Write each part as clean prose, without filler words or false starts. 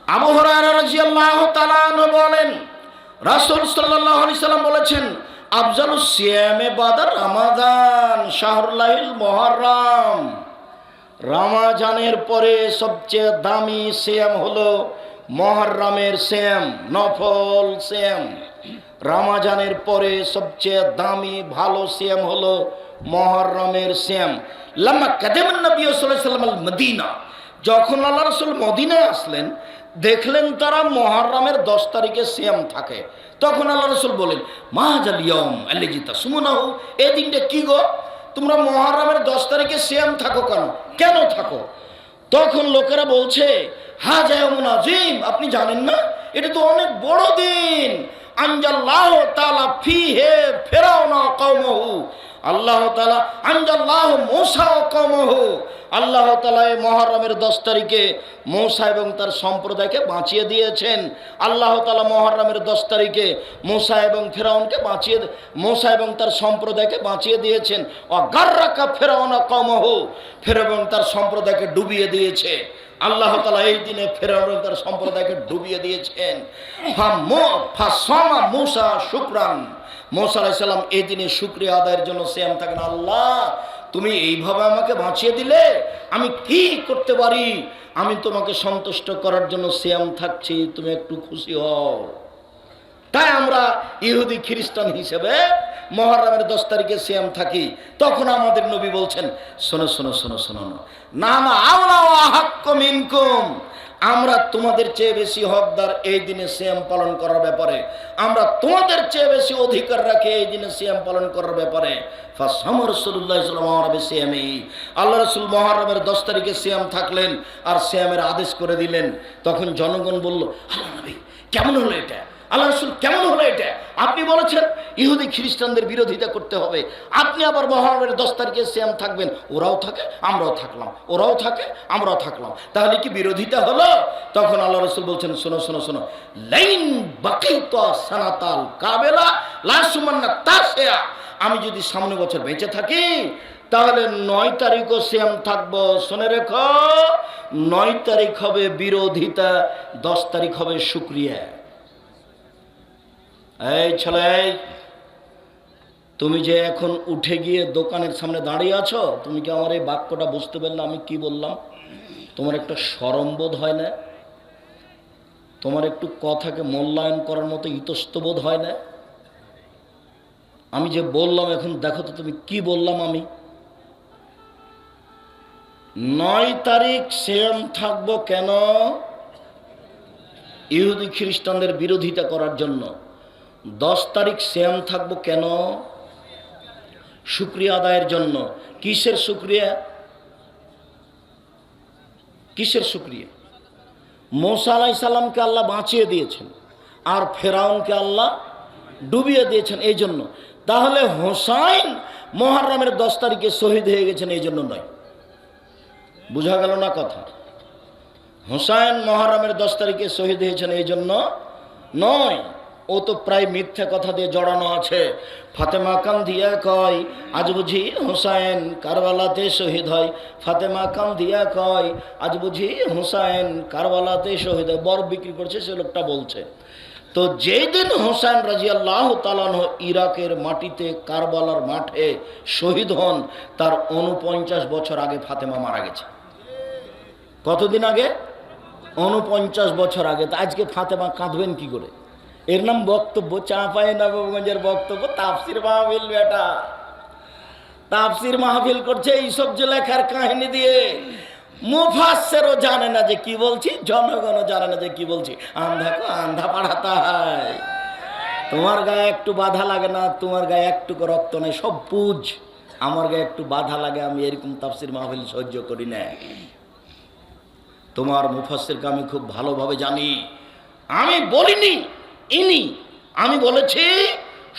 আবু হুরায়রা রাদিয়াল্লাহু তাআলা আনহু বলেন, রাসূল সাল্লাল্লাহু আলাইহি সাল্লাম বলেছেন, আফজালুস সিয়ামে বাদা রমাদান শাহরুল্লাহিল মুহররম। রমজানের পরে সবচেয়ে দামি সিয়াম হলো মুহররমের সিয়াম, নফল সিয়াম। রমজানের পরে সবচেয়ে দামি ভালো সিয়াম হলো মুহররমের সিয়াম। লাম্মা কাদামান নবী সাল্লাল্লাহু আলাইহি ওয়াসাল্লাম আল মদিনা, যখন আল্লাহ রাসূল মদিনায় আসলেন, দেখলেন তারা মুহররমের 10 তারিখে সিয়াম থাকে। তখন আল্লাহ রাসূল বলেন, মাহাজাল ইয়াউম আল্লাযী তাসুমুনাহু, এই দিনটা কি গো, তোমরা মুহররমের 10 তারিখে সিয়াম থাকো কেন, কেন থাকো? তখন লোকেরা বলছে, হাযা ইয়াউমুন আযীম, আপনি জানেন না এটা তো অনেক বড় দিন। আনজাল্লাহু তাআলা ফিহি ফিরআউনা ওয়া কওমহু, আল্লাহ তাআলা আনজাল্লাহু মূসা ওয়া কওমহু, আল্লাহ তাআলা এই মুহররমের 10 তারিখে মূসা এবং তার সম্প্রদায়কে বাঁচিয়ে দিয়েছেন। আল্লাহ তাআলা মুহররমের 10 তারিখে মূসা এবং ফিরআউনকে মূসা এবং তার সম্প্রদায়কে বাঁচিয়ে দিয়েছেন। ওয়া গাররাকা ফিরআউনা কওমহু, ফিরআউন তার সম্প্রদায়কে ডুবিয়ে দিয়েছে। আল্লাহ তাআলা এই দিনে ফিরআউন তার সম্প্রদায়কে ডুবিয়ে দিয়েছেন। ফাসামা মূসা শুকরান, মূসা আলাইহিস সালাম এই দিনে শুকরিয়া আদায়ের জন্য সিয়াম থাকেন। আল্লাহ, তুমি এইভাবে আমাকে বাঁচিয়ে দিলে, আমি কি করতে পারি? আমি তোমাকে সন্তুষ্ট করার জন্য সিয়াম থাকছি, তুমি একটু খুশি হও। তাই আমরা ইহুদি খ্রিস্টান হিসেবে মুহররমের 10 তারিখে সিয়াম থাকি। তখন আমাদের নবী বলছেন, শোনো শোনো শোনো শোনো, না না আওলা ওয়া হাক্কু মিনকুম, আমরা তোমাদের চেয়ে বেশি হকদার এই দিনে সিয়াম পালন করার ব্যাপারে। আমরা তোমাদের চেয়ে বেশি অধিকার রাখি এই দিনে সিয়াম পালন করার ব্যাপারে। ফাসামা রাসূলুল্লাহ সাল্লাল্লাহু আলাইহি ওয়াসাল্লাম, আল্লাহ রাসূল মুহররমের 10 তারিখে সিয়াম থাকলেন আর সিয়ামের আদেশ করে দিলেন। তখন জনগণ বলল, আল্লাহ নবী কেমন হলো এটা, আল্লাহ রাসূল কেমন হলো এটা? আপনি বলেছেন ইহুদি খ্রিস্টানদের বিরোধিতা করতে হবে, আপনি আবার মুহররমের 10 তারিখে সিয়াম থাকবেন। ওরাও থাকে আমরাও থাকলাম, ওরাও থাকে আমরাও থাকলাম, তাহলে কি বিরোধিতা হলো? তখন আল্লাহ রাসূল বলছেন, শোনো শোনো শোনো, লাইন বাকিতু সানাতাল কাবেলা লা সুমান্না তাসিয়া, আমি যদি সামনে বছর বেঁচে থাকি তাহলে 9 তারিখও সিয়াম থাকবো। শুনে রেখো, 9 তারিখ হবে বিরোধিতা, 10 তারিখ হবে শুকরিয়া। এই ছেলে, তুমি যে এখন উঠে গিয়ে দোকানের সামনে দাঁড়িয়ে আছো, তুমি কি আমার এই বাক্যটা বুঝতে পারলে আমি কি বললাম? তোমার একটা শরম বোধ হয় না? তোমার একটু কথাকে মূল্যায়ন করার মতো ইতস্তবোধ হয় না? আমি যে বললাম এখন দেখো তো তুমি কি বললাম। আমি 9 তারিখ সিয়াম থাকবো কেন? ইহুদি খ্রিস্টানদের বিরোধিতা করার জন্য। 10 তারিখ সিয়াম থাকবো কেন? শুকরিয়া আদায়ের জন্য। কিসের শুকরিয়া? কিসের শুকরিয়া? মূসা আলাইহিস সালামকে আল্লাহ বাঁচিয়ে দিয়েছেন আর ফেরাউনকে আল্লাহ ডুবিয়ে দিয়েছেন, এই জন্য। তাহলে হোসাইন মুহররমের 10 তারিখে শহীদ হয়ে গেছেন এই জন্য নয়। বুঝা গেল না কথা? হোসাইন মুহররমের 10 তারিখে শহীদ হয়েছেন এই জন্য নয়। ও তো প্রায় মিথ্যা কথা দিয়ে জড়ানো আছে। ফাতেমা কান্দিয়া কয়, আজ বুঝি হোসাইন কারবালাতে শহীদ হয়। ফাতেমা কান্দিয়া কয়, আজ বুঝি হোসাইন কারবালাতে শহীদ হয়। বরফ বিক্রি করছে সে লোকটা বলছে। তো যেই দিন হোসাইন রাদিয়াল্লাহু তাআলা আনহু ইরাকের মাটিতে কারবালার মাঠে শহীদ হন, তার 49 বছর আগে ফাতেমা মারা গেছে। কতদিন আগে? 49 বছর আগে। তা আজকে ফাতেমা কাঁদবেন কি করে? এর নাম বক্তব্য। চাঁপাই নবাবগঞ্জের বক্তব্য, তাফসির মাহফিল। বেটা তাফসির মাহফিল করছে এইসব যে লেখার কাহিনী দিয়ে। মুফাসসিরও জানে না যে কি বলছি, জনগণও জানে না যে কি বলছি। আন্ধা কো আন্ধা পড়াতা হয়। তোমার গায়ে একটু বাধা লাগে না? তোমার গায়ে একটু রক্ত নেই, সব পুজ। আমার গায়ে একটু বাধা লাগে, আমি এরকম তাফসির মাহফিল সহ্য করি না। তোমার মুফাসসিরকে আমি খুব ভালোভাবে জানি। আমি বলিনি ইনি, আমি বলেছি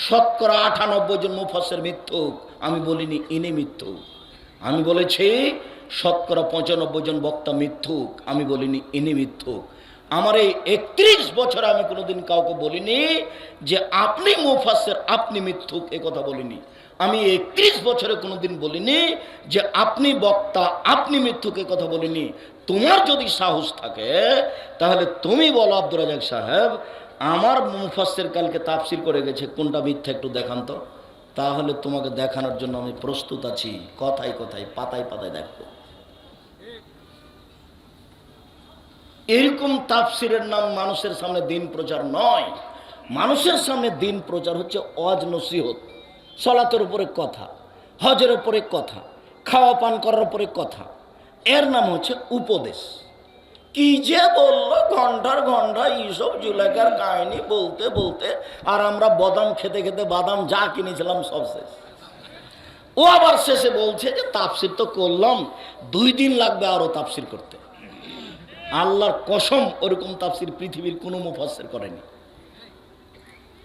98% জন মুফাসসির মিথ্যুক। আমি বলিনি ইনি মিথ্যুক। আমি বলেছি 95% জন বক্তা মিথ্যুক। আমি বলিনি ইনি মিথ্যুক। আমার এই 31 বছরে আমি কোনোদিন কাউকে বলিনি যে আপনি মুফাসসির, আপনি মিথ্যুক, এ কথা বলিনি। আমি 31 বছরে কোনোদিন বলিনি যে আপনি বক্তা, আপনি মিথ্যুক, এ কথা বলিনি। তোমার যদি সাহস থাকে তাহলে তুমি বলো, আব্দুর রাজ্জাক সাহেব আমার মুফাসসির কালকে তাফসীর করে গেছে, কোনটা মিথ্যা একটু দেখান তো। তাহলে তোমাকে দেখানোর জন্য আমি প্রস্তুত আছি, কথায় কথায় পাতায় পাতায় দেখবো। এরকম তাফসীরের নাম মানুষের সামনে দিন প্রচার নয়। মানুষের সামনে দিন প্রচার হচ্ছে ওয়াজ নসিহত, সালাতের উপরে কথা, হজের উপরে কথা, খাওয়া পান করার উপরে কথা। এর নাম হচ্ছে উপদেশ। কি যে বললো ঘন্টার ঘন্টা এইসব জুলেখার কাহিনী বলতে বলতে, আর আমরা বাদাম খেতে খেতে বাদাম যা কিনেছিলাম সব শেষ। ও আবার শেষে বলছে যে তাফসীর তো করলাম, 2 দিন লাগবে আরো তাফসীর করতে। আল্লাহর কসম, ওরকম তাফসীর পৃথিবীর কোনো মুফাসসির করেনি।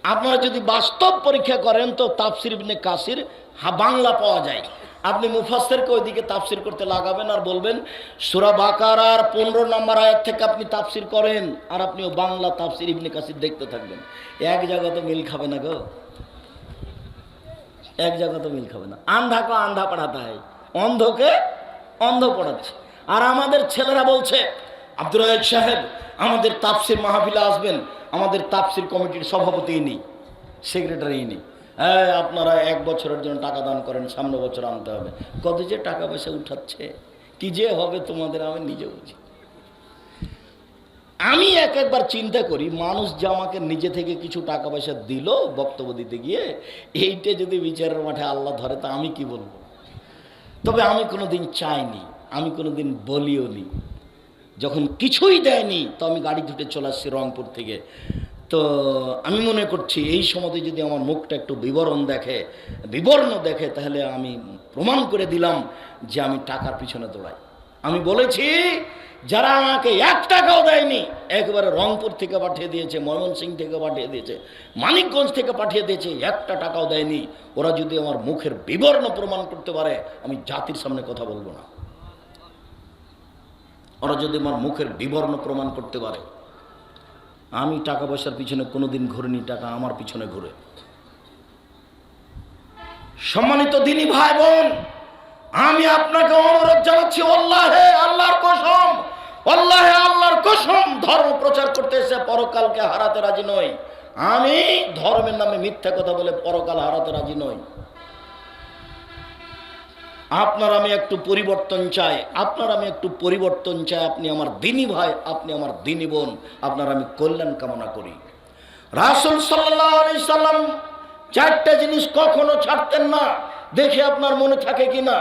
আপনারা যদি বাস্তব পরীক্ষা করেন তো তাফসীর ইবনে কাসির বাংলা পাওয়া যায়। আপনি মুফাসসিরকে ওইদিকে তাফসীর করতে লাগাবেন আর বলবেন সূরা বাকারার 15 নম্বর আয়াত থেকে আপনি তাফসীর করেন, আর আপনিও বাংলা তাফসীর ইবনে কাসির দেখতে থাকবেন। এক জায়গাতে মিল খাবে না গো, এক জায়গাতে মিল খাবে না। আন্ধা কো আন্ধা পড়াতে হয়, অন্ধকে অন্ধ পড়াচ্ছে। আর আমাদের ছেলেরা বলছে আব্দুর রাজ্জাক সাহেব আমাদের তাফসীর মাহফিলে আসবেন, আমাদের তাফসীর কমিটির সভাপতিই নেই, সেক্রেটারিই নেই। হ্যাঁ, আপনারা 1 বছরের জন্য টাকা দান করেন, সামনে বছর আনতে হবে। কত যে টাকা পয়সা উঠাচ্ছে, কি যে হবে তোমাদের আমি নিজে বুঝি। আমি একবার চিন্তা করি, মানুষ যে আমাকে নিজে থেকে কিছু টাকা পয়সা দিল বক্তব্য দিতে গিয়ে, এইটা যদি বিচারের মাঠে আল্লাহ ধরে তা আমি কি বলবো। তবে আমি কোনোদিন চাইনি, আমি কোনোদিন বলিও নি। যখন কিছুই দেয়নি তো আমি গাড়ি ধুটে চলে আসছি রংপুর থেকে। তো আমি মনে করছি এই সময় যদি আমার মুখটা একটু বিবর্ণ দেখে তাহলে আমি প্রমাণ করে দিলাম যে আমি টাকার পিছনে দৌড়াই। আমি বলেছি যারা আমাকে 1 টাকাও দেয়নি, একবারে রংপুর থেকে পাঠিয়ে দিয়েছে, ময়মনসিংহ থেকে পাঠিয়ে দিয়েছে, মানিকগঞ্জ থেকে পাঠিয়ে দিয়েছে, 1টা টাকাও দেয়নি, ওরা যদি আমার মুখের বিবর্ণ প্রমাণ করতে পারে আমি জাতির সামনে কথা বলবো না। ওরা যদি আমার মুখের বিবর্ণ প্রমাণ করতে পারে, আমি টাকা পয়সার পিছনে কোনোদিন ঘুরিনি, টাকা আমার পিছনে ঘুরে। সম্মানিত দিনী ভাই বোন, আমি আপনাকে অনুরোধ জানাচ্ছি, আল্লাহর কসম, ধর্ম প্রচার করতে এসে পরকালকে হারাতে রাজি নই। আমি ধর্মের নামে মিথ্যা কথা বলে পরকাল হারাতে রাজি নই। আপনার আমি একটু পরিবর্তন চাই, আপনি আমার দিনী ভাই, আপনি আমার দিনী বোন, আপনার আমি কল্যাণ কামনা করি। রাসূল সাল্লাল্লাহু আলাইহি সাল্লাম 4টা জিনিস কখনো ছাড়তেন না, দেখে আপনার মনে থাকে কিনা।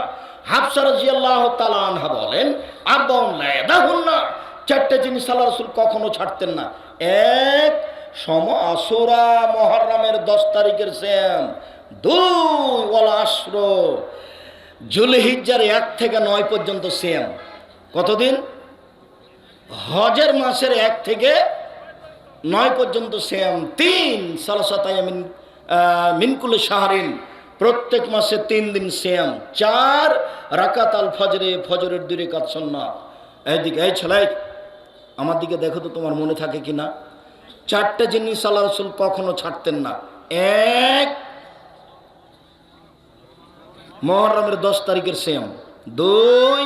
হাফসা রাদিয়াল্লাহু তাআলা আনহা বলেন, আরবাউন লা ইয়াদাহুন্না, 4টা জিনিস আল্লাহ রাসূল কখনো ছাড়তেন না। 1, আশুরা মুহররমের 10 তারিখের সিয়াম। 2, ওয়াল আশর, যুলহিজ্জার 1 থেকে 9 পর্যন্ত সিয়াম। কতদিন? হজের মাসের 1 থেকে 9 পর্যন্ত সিয়াম। 3, সালাসাত আয়ামিন মিন কুল্লি শাহরিন, প্রত্যেক মাসে 3 দিন সিয়াম। 4, রাকাত আল ফজরে, ফজরের 2 রাকাত সুন্নাত। এইদিকে এই ছেলে আমার দিকে দেখো তো তোমার মনে থাকে কিনা। 4টা জিনিস আল্লাহ রাসূল কখনো ছাড়তেন না। 1, মুহররমের 10 তারিখের সিয়াম। 2,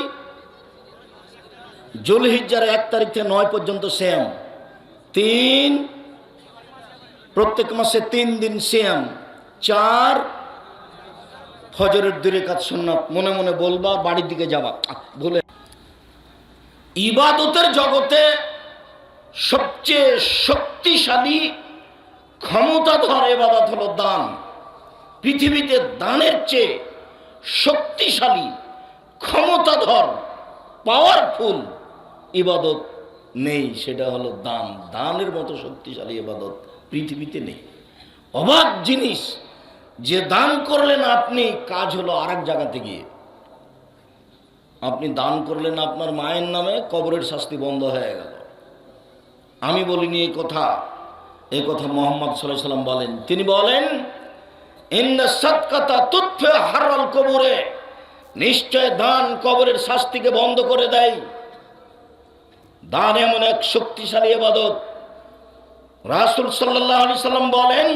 যুলহিজ্জার 1 তারিখ থেকে 9 পর্যন্ত সিয়াম। 3, প্রত্যেক মাসে 3 দিন সিয়াম। 4, ফজরের 2 রাকাত সুন্নাত। মনে মনে বলবা, বাড়ির দিকে যাবা ভুলে। ইবাদতের জগতে সবচেয়ে শক্তিশালী ক্ষমতাধর ইবাদত হলো দান। পৃথিবীতে দানের চেয়ে শক্তিশালী ক্ষমতাধর পাওয়ারফুল ইবাদত নেই, সেটা হলো দান। দানের মতো শক্তিশালী ইবাদত পৃথিবীতে নেই। অবাক জিনিস, যে দান করলেন আপনি, কাজ হলো আরেক জায়গাতে গিয়ে। আপনি দান করলেন আপনার মায়ের নামে, কবরের শাস্তি বন্ধ হয়ে গেল। আমি বলিনি এই কথা মুহাম্মদ সাল্লাল্লাহু আলাইহি ওয়াসাল্লাম বলেন। তিনি বলেন, ইন্না সাদকাতা তুতফি হারাল কবরে, নিশ্চয় দান কবরের শাস্তিকে বন্ধ করে দেয়। দান এমন এক শক্তিশালী ইবাদত। রাসূল সাল্লাল্লাহু আলাইহি ওয়াসাল্লাম বলেন,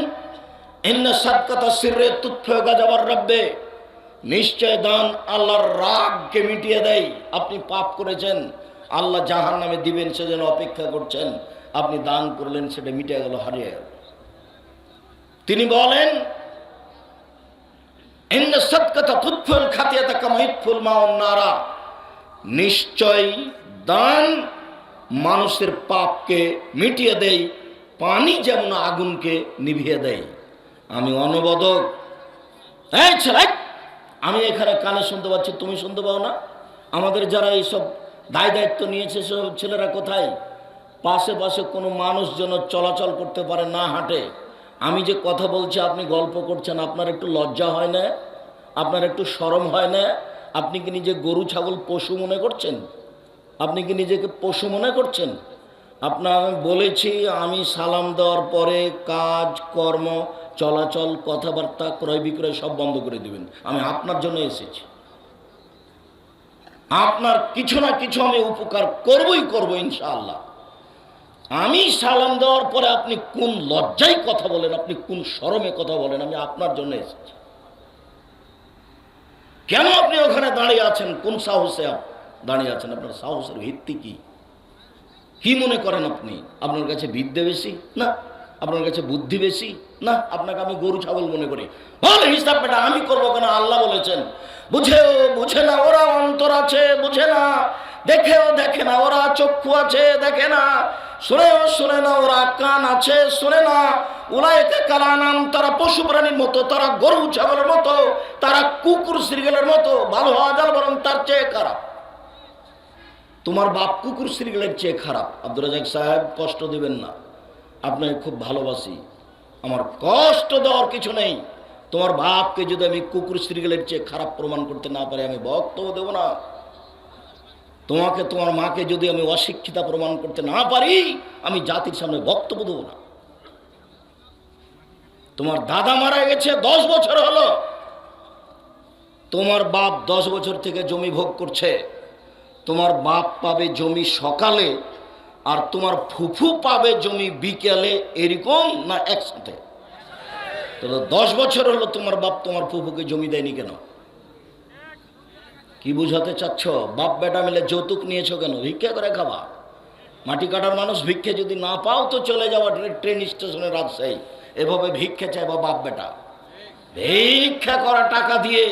ইন্না সাদকাতা সিররে তুতফি গাযাবার রাব্বে, নিশ্চয় দান আল্লাহর রাগকে মিটিয়ে দেয়। আপনি পাপ করেছেন, আল্লাহ জাহান্নামে দিবেন সেজন্য অপেক্ষা করছেন, আপনি দান করলেন, সেটা মিটে গেল, হারিয়ে গেল। তিনি বলেন ইন্না সাদকাতা তুতফিল খাতিয়াতা কামা ইতফিল মাউন নারা, নিশ্চয় দান মানুষের পাপকে মিটিয়ে দেয়, পানি যেমন আগুনকে নিভিয়ে দেয়। আমি অনবদক, এই ছেলে, আমি এখানে কানে শুনতে পাচ্ছি, তুমি শুনতে পাও না? আমাদের যারা এইসব দায় দায়িত্ব নিয়েছে সব ছেলেরা কোথায়? পাশে পাশে কোনো মানুষ যেন চলাচল করতে পারে না, হাঁটে। আমি যে কথা বলছি আপনি গল্প করছেন, আপনার একটু লজ্জা হয় না? আপনার একটু শরম হয় না? আপনি কি নিজে গরু ছাগল পশু মনে করছেন? আপনি কি নিজেকে পশু মনে করছেন? আপনার আমি বলেছি, আমি সালাম দেওয়ার পরে কাজ কর্ম চলাচল কথাবার্তা ক্রয় বিক্রয় সব বন্ধ করে দিবেন। আমি আপনার জন্য এসেছি, আপনার কিছু না কিছু আমি উপকার করবই করবো ইনশাআল্লাহ। আমি সালাম দেওয়ার পরে আপনি কোন লজ্জায় কথা বলেন, আপনি কোন শরমে কথা বলেন? আমি আপনার জন্য এসেছি। কেন আপনি ওখানে দাঁড়িয়ে আছেন? কোন সাহসে দাঁড়িয়ে আছেন? আপনার সাহসের ভিত্তি কি? কি মনে করেন আপনি? আপনার কাছে বিদ্যে বেশি না? আপনার কাছে বুদ্ধি বেশি না? আপনাকে আমি গরু ছাগল মনে করি? বল হিসাব বেটা, আমি করবো কেন? আল্লাহ বলেছেন। বুঝেও বুঝে না, ওরা অন্তর আছে বুঝে না, দেখেও দেখে না, ওরা চক্ষু আছে দেখে না, শুনেও শুনে না, ওরা কান আছে শুনে না। উলাইকা কালানাম, তারা পশু প্রাণীর মতো, তারা গরু ছাগলের মতো, তারা কুকুর শ্রীগেলের মতো। ভালো হওয়া যার বরং তার চেয়ে খারাপ। তোমার বাপ কুকুর শ্রীগেলের চেয়ে খারাপ। আব্দুর রাজাক সাহেব, কষ্ট দিবেন না, আপনাকে খুব ভালোবাসি, আমার কষ্ট দেওয়ার কিছু নেই। তোমার বাপকে যদি আমি কুকুর শ্রীগেলের চেয়ে খারাপ প্রমাণ করতে না পারি, আমি বক্তব্য দেব না। তোমাকে, তোমার মাকে যদি আমি অশিক্ষিতা প্রমাণ করতে না পারি, আমি জাতির সামনে বক্তব্য দেব না। তোমার দাদা মারা গেছে 10 বছর হলো, তোমার বাপ 10 বছর থেকে জমি ভোগ করছে। তোমার বাপ পাবে জমি সকালে, আর তোমার ফুফু পাবে জমি বিকেলে, এরকম না একসাথে? তাহলে 10 বছর হলো তোমার বাপ তোমার ফুফুকে জমি দেয়নি কেন? কি বুঝাতে চাচ্ছ? বাপ বেটা মিলে যৌতুক নিয়েছো কেন? ভিক্ষা করে খাবা। মাটি কাটার মানুষ ভিক্ষে যদি না পাও তো চলে যাওয়া ট্রেন স্টেশনে রাজশাহী, এভাবে ভিক্ষা চাইবা বাপ বেটা। ভিক্ষা করা টাকা দিয়ে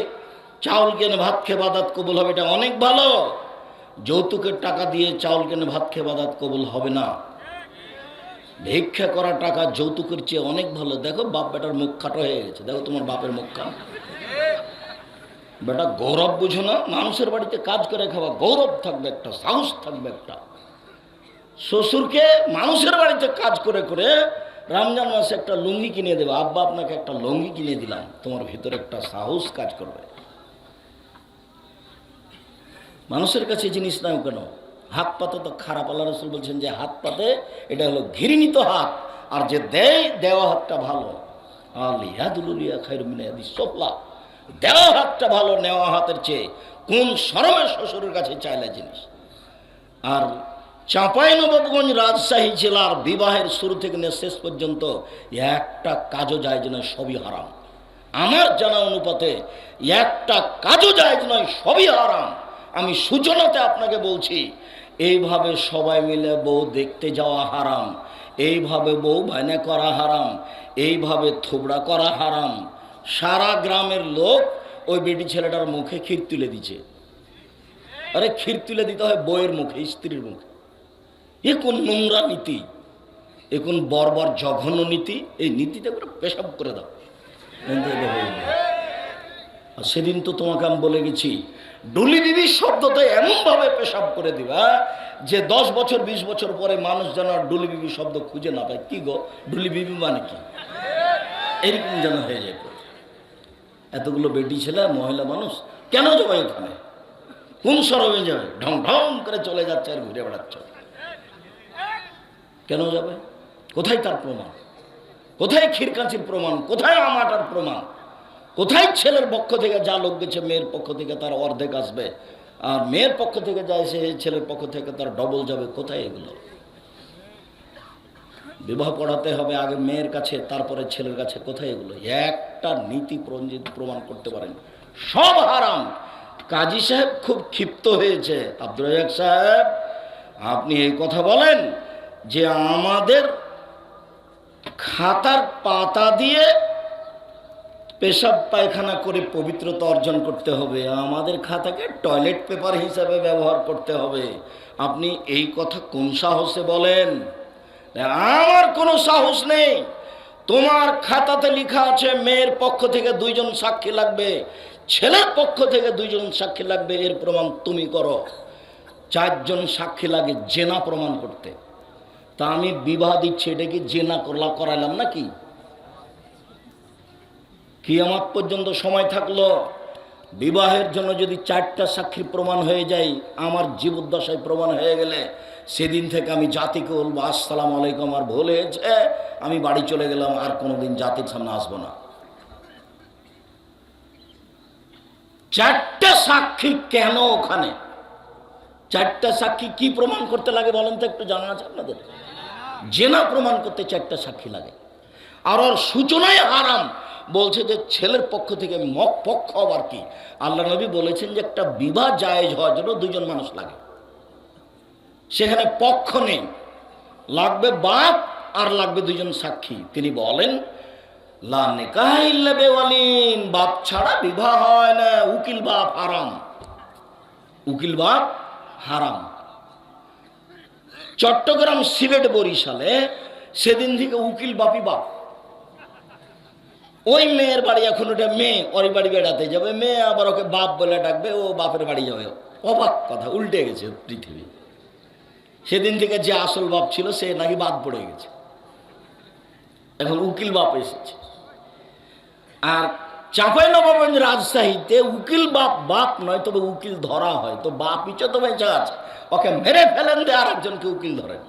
চাউল কেনে ভাত খেয়ে বাদাত কবুল হবে, এটা অনেক ভালো। যৌতুকের টাকা দিয়ে চাউল কেনে ভাত খেয়ে বাদাত কবুল হবে না। ভিক্ষা করা টাকা যৌতুকের চেয়ে অনেক ভালো। দেখো বাপ বেটার মুখ খাটো হয়ে গেছে, দেখো তোমার বাপের মুখ খাটো। বেটা গৌরব বুঝো না? মানুষের বাড়িতে কাজ করে খাওয়া গৌরব থাকবে, একটা সাহস থাকবে একটা। শ্বশুরকে মানুষের বাড়িতে কাজ করে করে রমজান মাসে একটা লুঙ্গি কিনে দেবে, আব্বা আপনাকে একটা লুঙ্গি কিনে দিলাম, তোমার ভিতরে একটা সাহস কাজ করবে। মানুষের কাছে জিনিস নাও কেন? হাত পাতে তো খারাপ। আল্লাহ রাসূল বলছেন যে হাত পাতে, এটা হলো ঘৃণিত হাত, আর যে দেয় দেওয়া হাতটা ভালো। আলিয়াদুলিয়া খায়রুম মিন ইয়াদিস সুফলা, দেওয়া হাতটা ভালো নেওয়া হাতের চেয়ে। কোন শরমে শ্বশুরের কাছে চাইলে জিনিস। আর চাঁপাইনবাবগঞ্জ রাজশাহী জেলার বিবাহের শুরু থেকে নিয়ে শেষ পর্যন্ত একটা কাজও জায়েজ নয়, সবই হারাম। আমার জানা অনুপাতে একটা কাজও জায়েজ নয়, সবই হারাম। আমি সূচনাতে আপনাকে বলছি, এইভাবে সবাই মিলে বউ দেখতে যাওয়া হারাম, এইভাবে বউ ভাইনা করা হারাম, এইভাবে থোবড়া করা হারাম। সারা গ্রামের লোক ওই বেটি ছেলেটার মুখে ক্ষীর তুলে দিচ্ছে। আরে ক্ষীর তুলে দিতে হয় বউয়ের মুখে, স্ত্রীর মুখে। এ কোন নোংরা নীতি, এ কোন বর্বর জঘন্য নীতি। এই নীতিটা করে পেশাব করে দাও। আর সেদিন তো তোমাকে আমি বলে গেছি, ডুলি বিবি শব্দটা এমনভাবে পেশাব করে দিবা যে 10 বছর 20 বছর পরে মানুষ যেন ডুলি বিবি শব্দ খুঁজে না পায়। কি গো, ডুলি বিবি মানে কি? এরকম যেন হয়ে যায়। এতগুলো বেটি ছেলে মহিলা মানুষ কেন যাবে ওখানে? কোন সরমে যাবে? ঢং ঢং করে চলে যাচ্ছে আর ঘুরে বেড়াচ্ছে। কেন যাবে? কোথায় তার প্রমাণ? কোথায় ক্ষীরকাঁচির প্রমাণ? কোথায় আমাটার প্রমাণ? কোথায় ছেলের পক্ষ থেকে যা লোক গেছে মেয়ের পক্ষ থেকে তার অর্ধেক আসবে, আর মেয়ের পক্ষ থেকে যা এসে ছেলের পক্ষ থেকে তার ডবল যাবে? কোথায় এগুলো? বিবাহ পড়াতে হবে আগে মেয়ের কাছে, তারপরে ছেলের কাছে। কোথায় এগুলো? একটা নীতি প্রমাণ করতে পারেন? সব হারাম। কাজী সাহেব খুব ক্ষিপ্ত হয়েছে। আব্দুর রাজ্জাক সাহেব আপনি এই কথা বলেন যে আমাদের খাতার পাতা দিয়ে পেশাব পায়খানা করে পবিত্রতা অর্জন করতে হবে, আমাদের খাতাকে টয়লেট পেপার হিসাবে ব্যবহার করতে হবে। আপনি এই কথা কোন সাহসে বলেন? আমার কোনো সাহস নেই। তোমার খাতাতে লেখা আছে মেয়ের পক্ষ থেকে 2 জন সাক্ষী লাগবে, ছেলের পক্ষ থেকে 2 জন সাক্ষী লাগবে, এর প্রমাণ তুমি করো। 4 জন সাক্ষী লাগে জেনা প্রমাণ করতে। তা আমি বিবাহ দিচ্ছি, এটা কি জেনা করালাম নাকি? কিয়ামত পর্যন্ত সময় থাকলো, বিবাহের জন্য যদি 4টা সাক্ষীর প্রমাণ হয়ে যায়, আমার জীবদ্দশায় প্রমাণ হয়ে গেলে সেদিন থেকে আমি জাতিকে বলবো আসসালামু আলাইকুম, আর ভুল হয়েছে, আমি বাড়ি চলে গেলাম, আর কোনোদিন জাতির সামনে আসবো না। 4টা সাক্ষী কেন ওখানে? 4টা সাক্ষী কি প্রমাণ করতে লাগে বলেন তো, একটু জানা আছে আপনাদের? জেনা প্রমাণ করতে 4টা সাক্ষী লাগে। আর ওর সূচনায় হারাম বলছে যে ছেলের পক্ষ থেকে পক্ষ আবার কি? আল্লাহ নবী বলেছেন যে একটা বিবাহ জায়েজ হওয়ার জন্য 2 জন মানুষ লাগে, সেখানে পক্ষ নেই, লাগবে বাপ আর লাগবে 2 জন সাক্ষী। তিনি বলেন লা নিকাহ ইল্লা বিওয়ালিন, বাপ ছাড়া বিবাহ হয় না, উকিল বাপ হারাম, উকিল বাপ হারাম। চট্টগ্রাম, সিলেট, বরিশালে সেদিন থেকে উকিল বাপই বাপ। ওই মেয়ের বাড়ি, এখন ওটা মেয়ে, ওর বাড়ি বেড়াতে যাবে, মেয়ে আবার ওকে বাপ বলে ডাকবে, ও বাপের বাড়ি যাবে। অবাক কথা, উল্টে গেছে পৃথিবী। সেদিন থেকে যে আসল বাপ ছিল সে নাকি বাদ পড়ে গেছে, এখন উকিল বাপ এসেছে। আর চাঁপাইনবাবগঞ্জ, রাজশাহীতে উকিল বাপ বাপ নয়, তবে উকিল ধরা হয়, তো বাপ ইচ্ছে তো বেঁচে আছে, ওকে মেরে ফেলেন দিয়ে আর একজনকে উকিল ধরেন।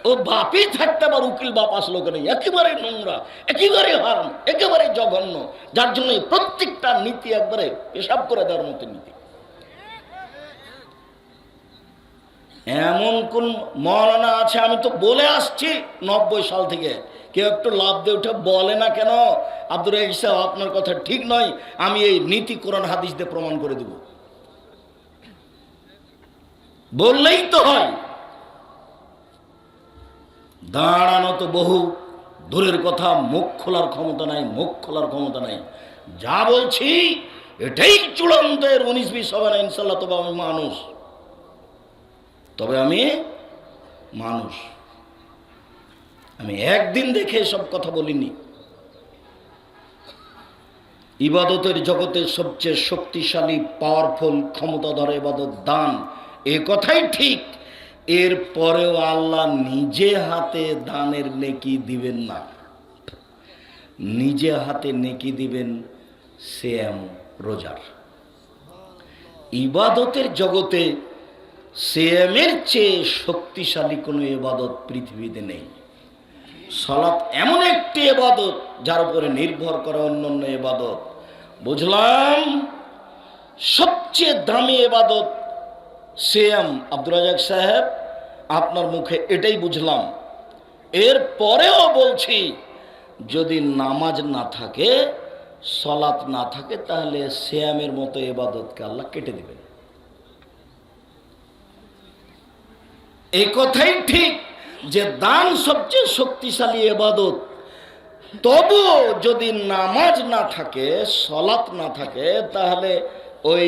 ও বাপই থাকতে আবার উকিল বাপ আসলো কেন? একেবারে নোংরা, একেবারে হারাম, একেবারে জঘন্য, যার জন্য প্রত্যেকটা নীতি একবারে পেশাব করে দেওয়ার মতো নীতি। এমন কোন মৌলানা আছে, আমি তো বলে আসছি 90 সাল থেকে, কেউ একটু লাভ দিয়ে উঠে বলে না কেন আব্দুর রাজ্জাক সাহেব আপনার কথা ঠিক নয়, আমি এই নীতি কোরআন হাদিস দিয়ে প্রমাণ করে দেব। বললেই তো হয়। দাঁড়ানো তো বহু দূরের কথা, মুখ খোলার ক্ষমতা নাই, মুখ খোলার ক্ষমতা নাই। যা বলছি এটাই চূড়ান্ত, 19-20 হবে না ইনশাল্লাহ। তবে আমি মানুষ, আমি একদিন দেখে সব কথা বলিনি। ইবাদতের জগতের সবচেয়ে শক্তিশালী, পাওয়ারফুল, ক্ষমতাধর ইবাদত দান, এ কথাই ঠিক। এর পরেও আল্লাহ নিজে হাতে দানের নেকি দিবেন না, নিজে হাতে নেকি দিবেন সিয়াম, রোজার। ইবাদতের জগতে সিয়ামের চেয়ে শক্তিশালী কোনো ইবাদত পৃথিবীতে নেই। সালাত এমন একটি ইবাদত যার উপরে নির্ভর করে অন্যান্য ইবাদত। বুঝলাম সবচেয়ে দামি ইবাদত সিয়াম। আব্দুর রাজ্জাক সাহেব, আপনার মুখে এটাই বুঝলাম। এর পরেও বলছি, যদি নামাজ না থাকে, সালাত না থাকে, তাহলে সিয়ামের মতো ইবাদতকে আল্লাহ কেটে দেবেন। এই কথাই ঠিক যে দান সবচেয়ে শক্তিশালী ইবাদত, তবুও যদি নামাজ না থাকে, সালাত না থাকে, তাহলে ওই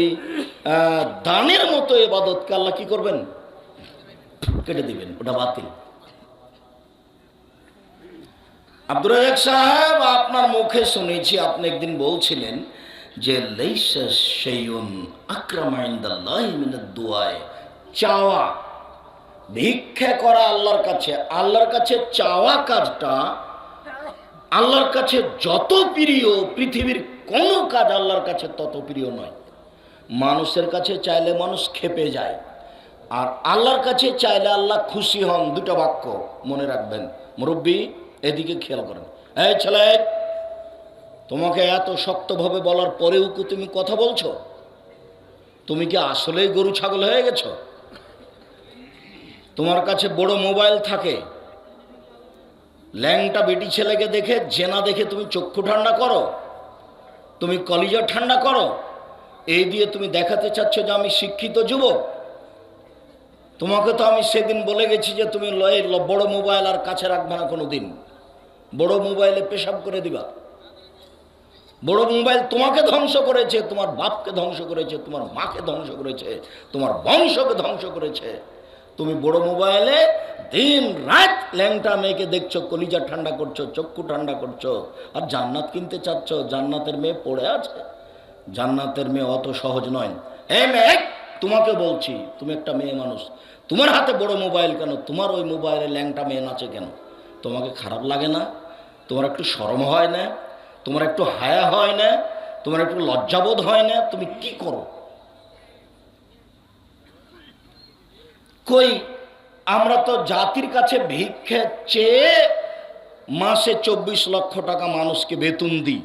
দানের মতো ইবাদতকে আল্লাহ কি করবেন? কেটে দিবেন, ওটা বাতিল। আব্দুর রাজ্জাক সাহেব, আপনার মুখে শুনেছি আপনি একদিন বলছিলেন যে লাইসা শাইউন আকরামা ইনদাল্লাহি মিনাদ দুআ, চাওয়া, ভিক্ষা করা আল্লাহর কাছে, আল্লাহর কাছে চাওয়া কাজটা আল্লাহর কাছে যত প্রিয়, পৃথিবীর কোনো কাজ আল্লাহর কাছে তত প্রিয় নয়। মানুষের কাছে চাইলে মানুষ ক্ষেপে যায়, আর আল্লাহর কাছে চাইলে আল্লাহ খুশি হন। 2টা বাক্য মনে রাখবেন। মুরব্বী, এদিকে খেয়াল করেন। এই ছেলে, তোমাকে এত শক্তভাবে বলার পরেও কি তুমি কথা বলছো? তুমি কি আসলেই গরু ছাগল হয়ে গেছো? তোমার কাছে বড় মোবাইল থাকে, ল্যাংটা বেটি ছেলেকে দেখে, জেনা দেখে তুমি চক্ষু ঠান্ডা করো, তুমি কলিজা ঠান্ডা করো, এই দিয়ে তুমি দেখাতে চাচ্ছ যে আমি শিক্ষিত যুবক। তোমাকে তো আমি সেদিন বলে গেছি যে তুমি বড় মোবাইল আর কাছে রাখবে না কোনো দিন। বড় মোবাইলে পেশাব করে দিবা। বড় মোবাইল তোমাকে ধ্বংস করেছে, তোমার বাপকে ধ্বংস করেছে, তোমার মাকে ধ্বংস করেছে, তোমার বংশকে ধ্বংস করেছে। তুমি বড় মোবাইলে দিন রাত ল্যাংটা মেয়েকে দেখছো, কলিজা ঠান্ডা করছো, চক্ষু ঠান্ডা করছো, আর জান্নাত কিনতে চাচ্ছ। জান্নাতের মেয়ে পড়ে আছে। জান্নাতের মেয়ে অত সহজ নয়। এই মেয়ে, তোমাকে বলছি, তুমি একটা মেয়ে মানুষ, তোমার হাতে বড় মোবাইল কেন? তোমার ওই মোবাইলে ল্যাংটা মেয়ে নাচে কেন? তোমাকে খারাপ লাগে না? তোমার একটু শরম হয় না? তোমার একটু হায়া হয় না? তোমার একটু লজ্জাবোধ হয় না? তুমি কি করো? কই, আমরা তো জাতির কাছে ভিক্ষে চেয়ে মাসে 24 লক্ষ টাকা মানুষকে বেতন দিই,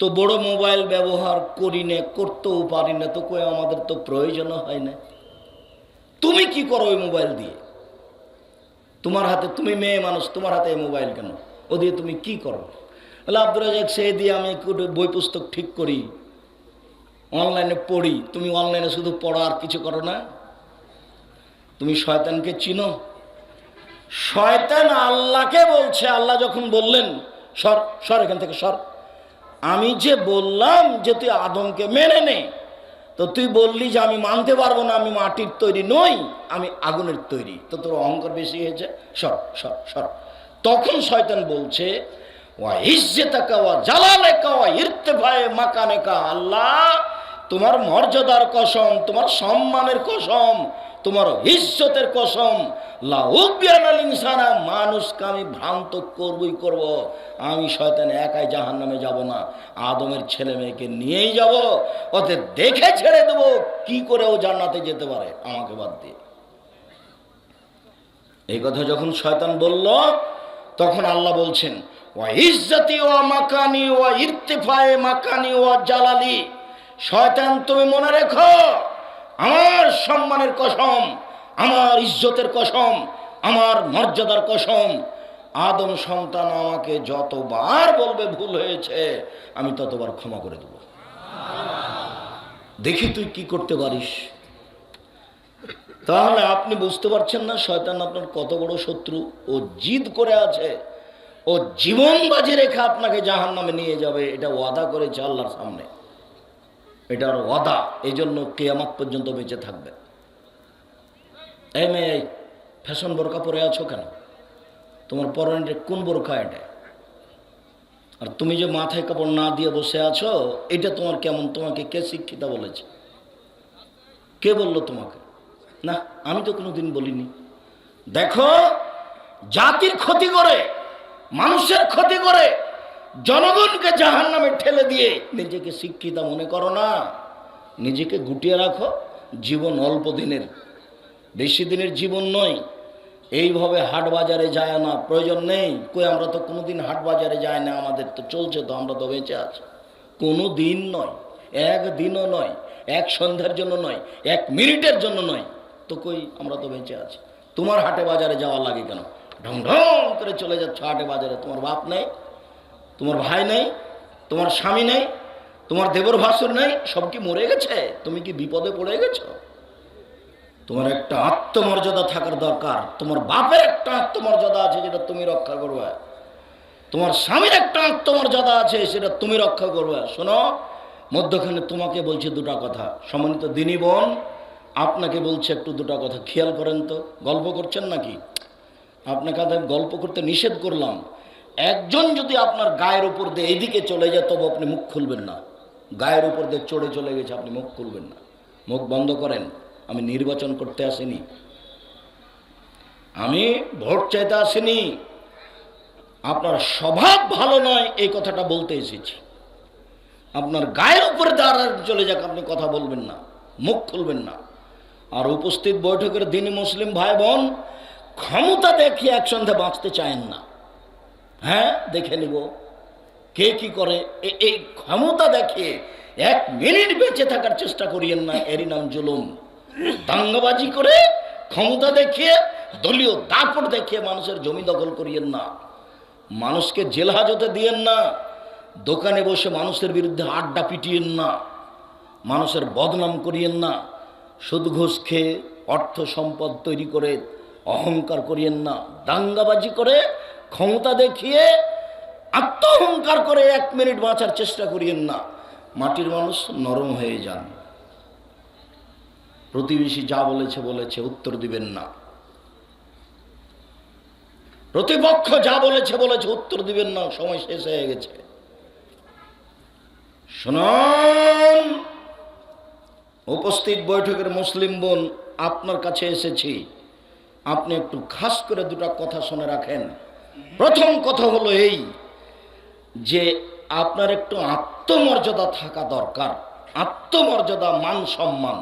তো বড় মোবাইল ব্যবহার করি না, করতেও পারি না, তো কই আমাদের তো প্রয়োজনও হয় না। তুমি কি করো ওই মোবাইল দিয়ে? তোমার হাতে, তুমি মেয়ে মানুষ, তোমার হাতে মোবাইল কেন? ও দিয়ে তুমি কি করো? বলে আব্দুর রাজাক, সে দিয়ে আমি বই পুস্তক ঠিক করি, অনলাইনে পড়ি। তুমি অনলাইনে শুধু পড়ো আর কিছু করো না? তুমি শয়তানকে চিনো? শয়তান আল্লাহকে বলছে, আল্লাহ যখন বললেন সর সর এখান থেকে সর, আমি যে বললাম যে তুই আদমকে মেনে নে, তো তুই বললি যে আমি মানতে পারবো না, আমি মাটির তৈরি নই, আমি আগুনের তৈরি, তো তোর অহংকার বেশি হয়েছে, সর সর সর। তখন শয়তান বলছে, ওয়া ইজ্জতাকা ওয়া জালালাকা ওয়া ইরতিফায়ে মাকানাকা, আল্লাহ তোমার মর্যাদার কসম, তোমার সম্মানের কসম, তোমার ইজ্জতের কসম, লা উবিয়ানাল ইনসানা, মানুষকে আমি ভ্রান্ত করবই করব। আমি শয়তান একাই জাহান্নামে যাব না, আদমের ছেলে মেয়েকে নিয়েই যাব, ওদের দেখে ছেড়ে দেবো কি করে ও জান্নাতে যেতে পারে আমাকে বাদ দিয়ে। এই কথা যখন শয়তান বলল, তখন আল্লাহ বলছেন, ওয়া ইজ্জতি ওয়া মাকানি ওয়া ইরতিফায়ে মাকানি ওয়া জালালি, শয়তান তুমি মনে রেখো, আমার সম্মানের কসম, আমার ইজ্জতের কসম, আমার মর্যাদার কসম, আদম সন্তান আমাকে যতবার বলবে ভুল হয়েছে, আমি ততবার ক্ষমা করে দেব। দেখি তুই কি করতে পারিস। তাহলে আপনি বুঝতে পারছেন না শয়তান আপনার কত বড় শত্রু? ও জিদ করে আছে, ও জীবন বাজি রেখে আপনাকে জাহান্নামে নিয়ে যাবে, এটা ওয়াদা করেছে আল্লাহর সামনে, এটার ওয়াদা। এই জন্য কিয়ামত পর্যন্ত বেঁচে থাকবে। এই মেয়ে, ফ্যাশন বোরকা পরে আছো কেন? তোমার পরনে কোন বোরকা এটা? আর তুমি যে মাথায় কাপড় না দিয়ে বসে আছো, এটা তোমার কেমন? তোমাকে কে শিক্ষিতা বলেছে? কে বললো তোমাকে? না, আমি তো কোনোদিন বলিনি। দেখো, জাতির ক্ষতি করে, মানুষের ক্ষতি করে, জনগণকে জাহান্নামে ঠেলে দিয়ে নিজেকে শিক্ষিতা মনে করো না। নিজেকে গুটিয়ে রাখো। জীবন অল্প দিনের, বেশি দিনের জীবন নয়। এইভাবে হাট বাজারে যায় না, প্রয়োজন নেই। কই, আমরা তো কোনোদিন হাট বাজারে যাই না, আমাদের তো চলছে, তো আমরা তো বেঁচে আছি। কোনো দিন নয়, একদিনও নয়, এক সন্ধ্যার জন্য নয়, 1 মিনিটের জন্য নয়, তো কই আমরা তো বেঁচে আছি। তোমার হাটে বাজারে যাওয়া লাগে কেন? ঢং ঢং করে চলে যাচ্ছ হাটে বাজারে। তোমার বাপ নেই, তোমার ভাই নেই, তোমার স্বামী নেই, তোমার দেবর ভাসুর নেই, সব কি মরে গেছে? তুমি কি বিপদে পড়ে গেছো? তোমার একটা আত্মমর্যাদা থাকার দরকার। তোমার বাপের একটা আত্মমর্যাদা আছে, যেটা তুমি রক্ষা করবে। তোমার স্বামীর একটা আত্মমর্যাদা আছে, সেটা তুমি রক্ষা করবে। শোনো, মধ্যখানে তোমাকে বলছে দুটা কথা। সম্মানিত দিনী বোন, আপনাকে বলছে একটু দুটা কথা খেয়াল করেন তো। গল্প করছেন নাকি? আপনাকে গল্প করতে নিষেধ করলাম। একজন যদি আপনার গায়ের উপর দিয়ে এইদিকে চলে যায়, তবে আপনি মুখ খুলবেন না। গায়ের উপর দিয়ে চড়ে চলে গেছে, আপনি মুখ খুলবেন না। মুখ বন্ধ করেন। আমি নির্বাচন করতে আসিনি, আমি ভোট চাইতে আসিনি। আপনার স্বভাব ভালো নয় এই কথাটা বলতে এসেছি। আপনার গায়ের উপরে দাঁড়া চলে যাক, আপনি কথা বলবেন না, মুখ খুলবেন না। আর উপস্থিত বৈঠকের দিনই মুসলিম ভাই বোন, ক্ষমতা দেখিয়ে একসঙ্গে বাঁচতে চায়েন না। হ্যাঁ, দেখে নিব কে কি করে। এই ক্ষমতা দেখিয়ে 1 মিনিট বেঁচে থাকার চেষ্টা করিয়েন না, এরই নাম জুলুম। দাঙ্গাবাজি করে, ক্ষমতা দেখিয়ে, দলীয় দাপট দেখিয়ে মানুষের জমি দখল করিয়েন না, মানুষকে জেল হাজতে দিয়েন না, দোকানে বসে মানুষের বিরুদ্ধে আড্ডা পিটিয়েন না, মানুষের বদনাম করিয়েন না, সুদ ঘুষ খেয়ে অর্থ সম্পদ তৈরি করে অহংকার করিয়েন না। দাঙ্গাবাজি করে, ক্ষমতা দেখিয়ে, আত্মঅহংকার করে 1 মিনিট বাঁচার চেষ্টা করিয়েন না। মাটির মানুষ, নরম হয়ে যান। প্রতিবেশী যা বলেছে বলেছে, উত্তর দিবেন না। প্রতিপক্ষ যা বলেছে বলেছে, উত্তর দিবেন না। সময় শেষ হয়ে গেছে। শুনুন, উপস্থিত বৈঠকের মুসলিম বোন, আপনার কাছে এসেছি, আপনি একটু খাস করে 2টা কথা শুনে রাখেন। প্রথম কথা হলো এই যে আপনার একটু আত্মমর্যাদা থাকা দরকার। আত্মমর্যাদা, মান সম্মান।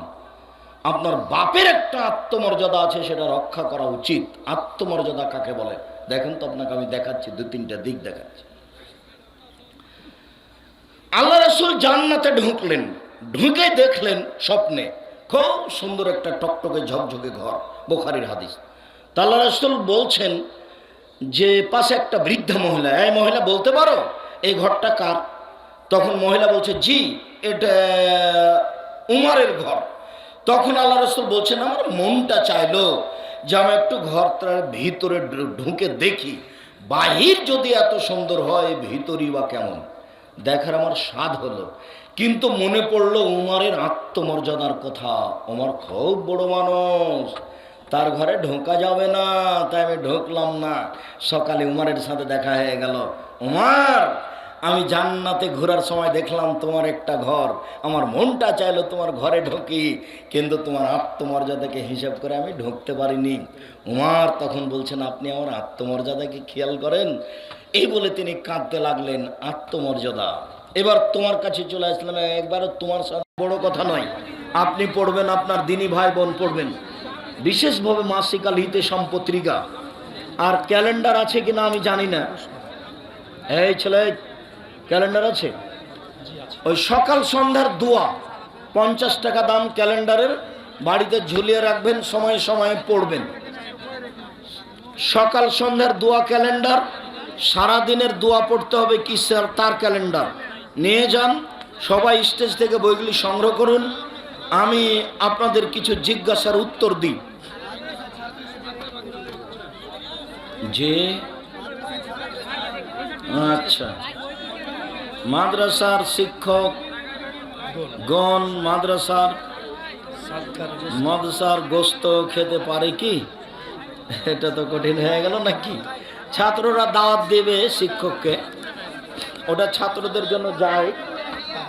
আপনার বাপের একটা আত্মমর্যাদা আছে, সেটা রক্ষা করা উচিত। আত্মমর্যাদা কাকে বলে দেখেন তো, আপনাকে আমি দেখাচ্ছি, 2-3টা দিক দেখাচ্ছি। আল্লাহ রাসূল জান্নাতে ঢুকলেন, ঢুকে দেখলেন স্বপ্নে খুব সুন্দর একটা টকটকে ঝকঝকে ঘর, বুখারীর হাদিস। তা আল্লাহ রাসূল বলছেন যে পাশে একটা বৃদ্ধা মহিলা, এই মহিলা বলতে পারো এই ঘরটা কার? তখন মহিলা বলছে, জি, এটা উমরের ঘর। তখন আল্লাহ রাসূল বলছেন, আমার মনটা চাইলো যে আমি একটু ঘরটার ভিতরে ঢুকে দেখি, বাহির যদি এত সুন্দর হয়, ভিতরই বা কেমন, দেখার আমার স্বাদ হলো। কিন্তু মনে পড়লো উমরের আত্মমর্যাদার কথা। উমর খুব বড় মানুষ, তার ঘরে ঢোকা যাবে না, তাই আমি ঢুকলাম না। সকালে উমরের সাথে দেখা হয়ে গেল, উমর, আমি জান্নাতে ঘোরার সময় দেখলাম তোমার একটা ঘর, আমার মনটা চাইলো তোমার ঘরে ঢুকি, কিন্তু তোমার আত্মমর্যাদাকে হিসাব করে আমি ঢুকতে পারিনি। উমর তখন বলছেন, আপনি আমার আত্মমর্যাদাকে খেয়াল করেন। এই বলে তিনি কাঁদতে লাগলেন। আত্মমর্যাদা। এবার তোমার কাছে চলে আসলাম, একবারও তোমার সাথে বড় কথা নয়, আপনি পড়বেন, আপনার দিনী ভাই বোন পড়বেন, বিশেষভাবে মাসিক আল হিতেশাম পত্রিকা। আর ক্যালেন্ডার আছে কিনা আমি জানি না। এই ছেলে, ক্যালেন্ডার আছে? ওই সকাল সন্ধ্যার দোয়া, 50 টাকা দাম ক্যালেন্ডারের, বাড়িতে ঝুলিয়ে রাখবেন, সময়ে সময়ে পড়বেন। সকাল সন্ধ্যার দোয়া ক্যালেন্ডার, সারাদিনের দোয়া পড়তে হবে কি স্যার, তার ক্যালেন্ডার নিয়ে যান। সবাই স্টেজ থেকে বইগুলি সংগ্রহ করুন, আমি আপনাদের কিছু জিজ্ঞাসার উত্তর দিই। যে আচ্ছা, মাদ্রাসার শিক্ষক গণ মাদ্রাসার গোস্ত খেতে পারে কি? এটা তো কঠিন হয়ে গেল নাকি? ছাত্ররা দাওয়াত দেবে শিক্ষককে, ওটা ছাত্রদের জন্য যায়।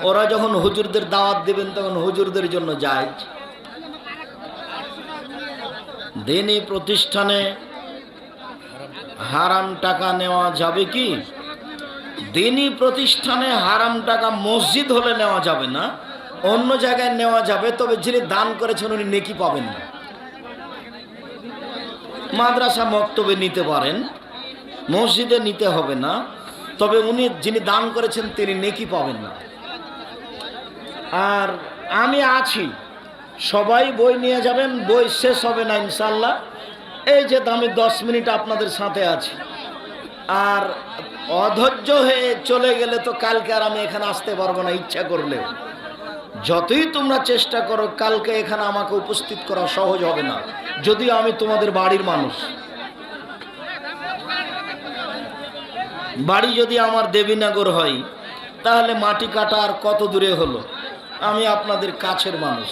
ওরা যখন হুজুরদের দাওয়াত দেবেন তখন হুজুরদের জন্য যায়। দিনী প্রতিষ্ঠানে হারাম টাকা নেওয়া যাবে কি? দিনী প্রতিষ্ঠানে হারাম টাকা মসজিদ হলে নেওয়া যাবে না, অন্য জায়গায় নেওয়া যাবে, তবে যিনি দান করেছেন উনি নেকি পাবেন না। মাদ্রাসা মক্তবে নিতে পারেন, মসজিদে নিতে হবে না, তবে উনি যিনি দান করেছেন তিনি নেকি পাবেন না। আর আমি আছি, সবাই বই নিয়ে যাবেন, বই শেষ হবে না ইনশাল্লাহ। এই যে আমি 10 মিনিট আপনাদের সাথে আছি, আর অধৈর্য হয়ে চলে গেলে তো কালকে আর আমি এখানে আসতে পারবো না ইচ্ছা করলে। যতই তোমরা চেষ্টা করো, কালকে এখানে আমাকে উপস্থিত করা সহজ হবে না, যদিও আমি তোমাদের বাড়ির মানুষ। বাড়ি যদি আমার দেবীনগর হয়, তাহলে মাটি কাটা আর কত দূরে হলো, আমি আপনাদের কাছের মানুষ।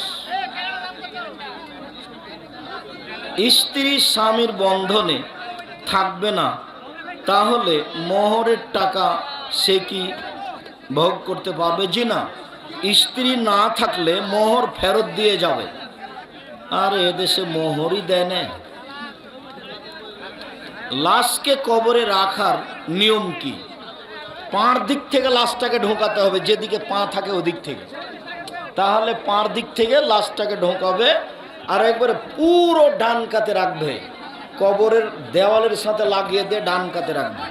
স্ত্রী স্বামীর বন্ধনে থাকবে না, তাহলে মোহরের টাকা সে কি ভোগ করতে পারবে? জি না, স্ত্রী না থাকলে মোহর ফেরত দিয়ে যাবে। আর এদেশে মোহরই দেয় না। লাশকে কবরে রাখার নিয়ম কি? পাঁর দিক থেকে লাশটাকে ঢোকাতে হবে, যেদিকে পা থাকে ওদিক থেকে, তাহলে পাঁর দিক থেকে লাশটাকে ঢোকাবে, আর একবারে পুরো ডান কাতে রাখবে, কবরের দেওয়ালের সাথে লাগিয়ে দিয়ে ডান কাতে রাখবে।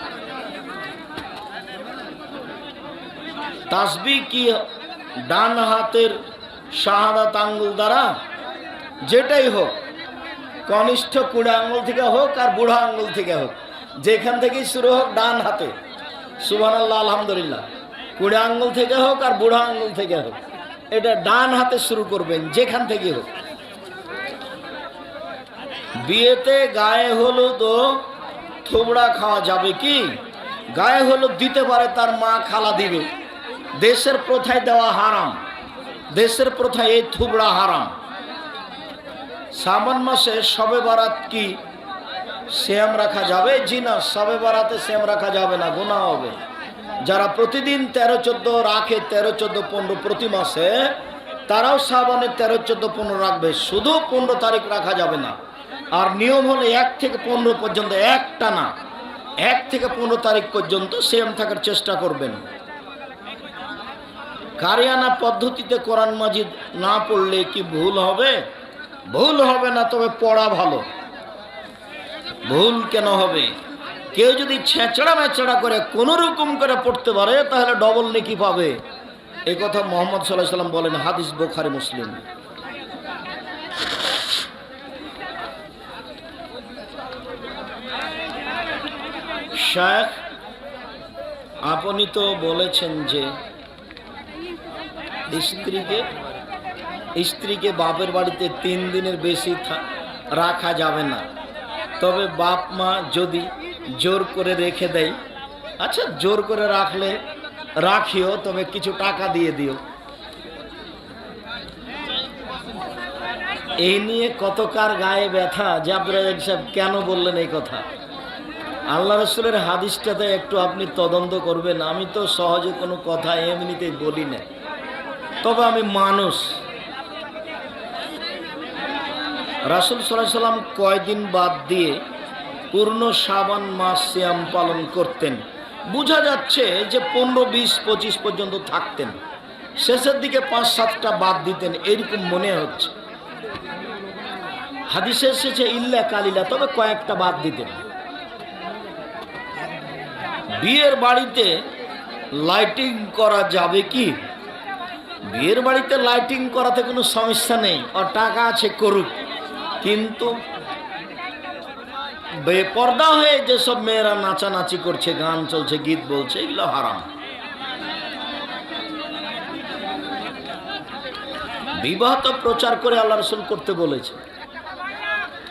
তাসবিহ কি ডান হাতের শাহাদাত আঙ্গুল দ্বারা? যেটাই হোক, কনিষ্ঠ কুড়া আঙ্গুল থেকে হোক আর বুড়া আঙ্গুল থেকে হোক, যেখান থেকেই শুরু হোক, ডান হাতে সুবহানাল্লাহ আলহামদুলিল্লাহ, কুড়া আঙ্গুল থেকে হোক আর বুড়া আঙ্গুল থেকে হোক, এটা ডান হাতে শুরু করবেন, যেখান থেকে হোক। বিয়েতে গায়ে হলুদ ও থুবড়া খাওয়া যাবে কি? গায়ে হলুদ দিতে পারে, তার মা খালা দিবে। দেশের প্রথায় দেওয়া হারাম, দেশের প্রথায় এই থুবড়া হারাম। শ্রাবণ মাসে শবে বারাত কি শ্যাম রাখা যাবে? জি না, শবে বারাতে শ্যাম রাখা যাবে না, গুনাহ হবে। যারা প্রতিদিন 13-14 রাখে, 13-14-15 প্রতি মাসে, তারাও শ্রাবণে 13-14-15 রাখবে, শুধু 15 তারিখ রাখা যাবে না। আর নিয়ম হলো 1 থেকে 15 পর্যন্ত, একটা না, 1 থেকে 15 তারিখ পর্যন্ত শ্যাম থাকার চেষ্টা করবেন। কারিয়ানা পদ্ধতিতে কোরআন মাজিদ না পড়লে কি ভুল হবে? ভুল হবে না, তবে পড়া ভালো। ভুল কেন হবে? কেউ যদি ছেঁচড়া মেচড়া করে কোনো রকম করে পড়তে পারে, তাহলে ডবল নেকি পাবে। এই কথা মুহাম্মদ সাল্লাল্লাহু আলাইহি ওয়াসাল্লাম বলেন, হাদিস বুখারী মুসলিম। শেখ, আপনি তো বলেছেন যে স্ত্রীকে বাপের বাড়িতে 3 দিনের বেশি রাখা যাবে না, তবে বাপ মা যদি জোর করে রেখে দেয়, আচ্ছা জোর করে রাখলে রাখিও, তবে কিছু টাকা দিয়ে দিও। এই নিয়ে কত কার গায়ে ব্যথা যে আব্দুর রাজ্জাক সাহেব কেন বললেন এই কথা। আল্লাহ রাসূলের হাদিসটাতে একটু আপনি তদন্ত করবেন। আমি তো সহজে কোনো কথা এমনিতেই বলি না, তবে আমি মানুষ। রাসূল সাল্লাল্লাহু আলাইহি ওয়াসাল্লাম কয়দিন বাদ দিয়ে পূর্ণ শাবান মাস সিয়াম পালন করতেন? বোঝা যাচ্ছে যে 15, 20, 25 পর্যন্ত থাকতেন, শেষের দিকে 5-7টা বাদ দিতেন, এরকম মনে হচ্ছে। হাদিসে এসেছে ইল্লা কালিলা, তবে কয়েকটা বাদ দিতেন। বিয়ের বাড়িতে লাইটিং করা যাবে কি? বিয়ের বাড়িতে লাইটিং করাতে কোনো সমস্যা নেই, আর টাকা আছে করুক, কিন্তু বেপর্দা হয়ে যেসব মেয়েরা নাচানাচি করছে, গান চলছে, গীত বলছে, এগুলো হারাম। বিবাহ তো প্রচার করে আল্লাহ রাসূল করতে বলেছে,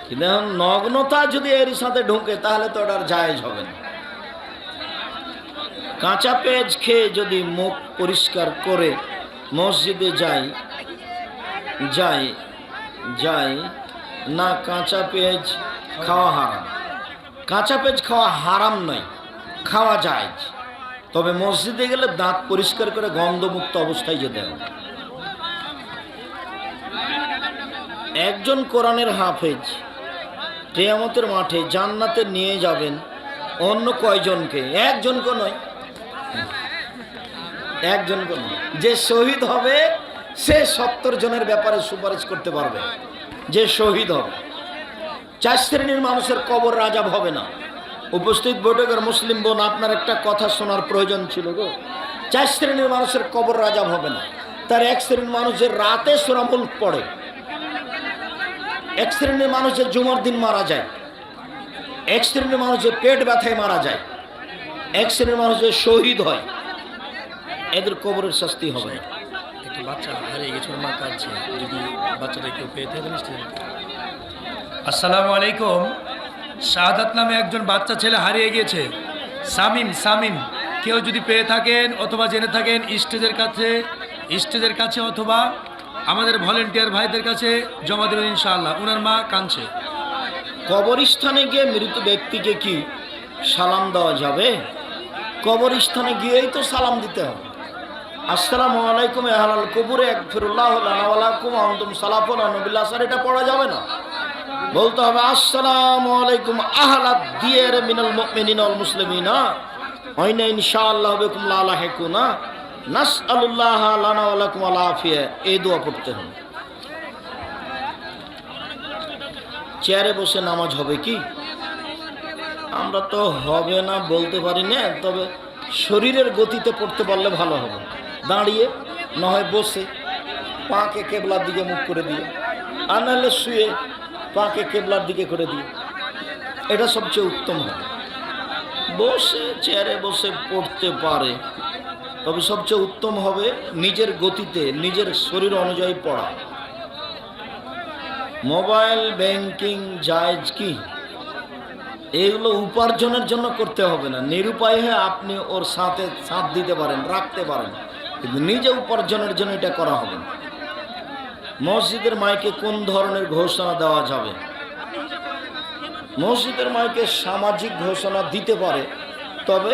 কিন্তু এখন নগ্নতা যদি এর সাথে ঢুকে, তাহলে তো ওটার জায়েজ হবে না। কাঁচা পেঁয়াজ খেয়ে যদি মুখ পরিষ্কার করে মসজিদে যায় না, কাঁচা পেঁয়াজ খাওয়া হারাম। কাঁচা পেঁয়াজ খাওয়া হারাম নয়, খাওয়া যায়, তবে মসজিদে গেলে দাঁত পরিষ্কার করে গন্ধমুক্ত অবস্থায় যেতে হবে। একজন কোরআনের হাফেজ কিয়ামতের মাঠে জান্নাতে নিয়ে যাবেন অন্য কয়জনকে? একজনকে নয়, একজনকে নয়। যে শহীদ হবে সে 70 জনের ব্যাপারে সুপারিশ করতে পারবে। যে শহীদ হবে, 4 শ্রেণীর মানুষের কবর আযাব হবে না। উপস্থিত বৈঠকের মুসলিম বোন, আপনার একটা কথা শোনার প্রয়োজন ছিল গো। 4 শ্রেণীর মানুষের কবর আযাব হবে না। তার 1 শ্রেণীর মানুষের রাতে সূরা মুলক পড়ে, 1 শ্রেণীর মানুষের জুমার দিন মারা যায়, 1 শ্রেণীর মানুষের পেট ব্যথায় মারা যায়, 1 শ্রেণীর মানুষের শহীদ হয়। এদের কবরের শাস্তি হবে না। একটা বাচ্চা হারিয়ে গেছে, ওর মা কাঁদছে, যদি বাচ্চাটা কেউ পেয়ে থাকে নিশ্চয়ই। আসসালামু আলাইকুম। শাহাদাত নামে একজন বাচ্চা ছেলে হারিয়ে গিয়েছে, সামিম। কেউ যদি পেয়ে থাকেন অথবা জেনে থাকেন, স্টেজের কাছে অথবা আমাদের ভলেন্টিয়ার ভাইদের কাছে জমা দেবেন ইনশাআল্লাহ। ওনার মা কাঁদছে। কবরস্থানে গিয়ে মৃত ব্যক্তিকে কি সালাম দেওয়া যাবে? কবরস্থানে গিয়েই তো সালাম দিতে হবে। আসসালামু আলাইকুম আহলাল কবুরে আগফিরুল্লাহু লানা ওয়া লাকুম ওয়া আনতুম সালাফুন নবিল আসর, এটা পড়া যাবে না। বলতে হবে আসসালামু আলাইকুম আহলাদ দিয়ার মিনাল মুমিনিনা ওয়াল মুসলিমিনা ওয়াইনা ইনশাআল্লাহ বিকুম লা লাহিকুনা নাসআলুল্লাহ লানা ওয়া লাকুম আল আফিয়া, এই দোয়া পড়তে হবে। চেয়ারে বসে নামাজ হবে কি? আমরা তো হবে না বলতে পারি না, তবে শরীরের গতিতে পড়তে পারলে ভালো হবে। দাঁড়িয়ে নয় বসে, পাকে কেবলার দিকে মুখ করে দিয়ে, আর নাহলে শুয়ে পাকে কেবলার দিকে করে দিয়ে, এটা সবচেয়ে উত্তম হবে। বসে চেয়ারে বসে পড়তে পারে, তবে সবচেয়ে উত্তম হবে নিজের গতিতে, নিজের শরীর অনুযায়ী পড়া। মোবাইল ব্যাংকিং জায়েজ কি? এগুলো উপার্জনের জন্য করতে হবে না, নিরুপায় হয়ে আপনি ওর সাথে সাথ দিতে পারেন, রাখতে পারেন, কিন্তু নিজে উপার্জনের জন্য এটা করা হবে না। মসজিদের মাইকে কোন ধরনের ঘোষণা দেওয়া যাবে? মসজিদের মাইকে সামাজিক ঘোষণা দিতে পারে, তবে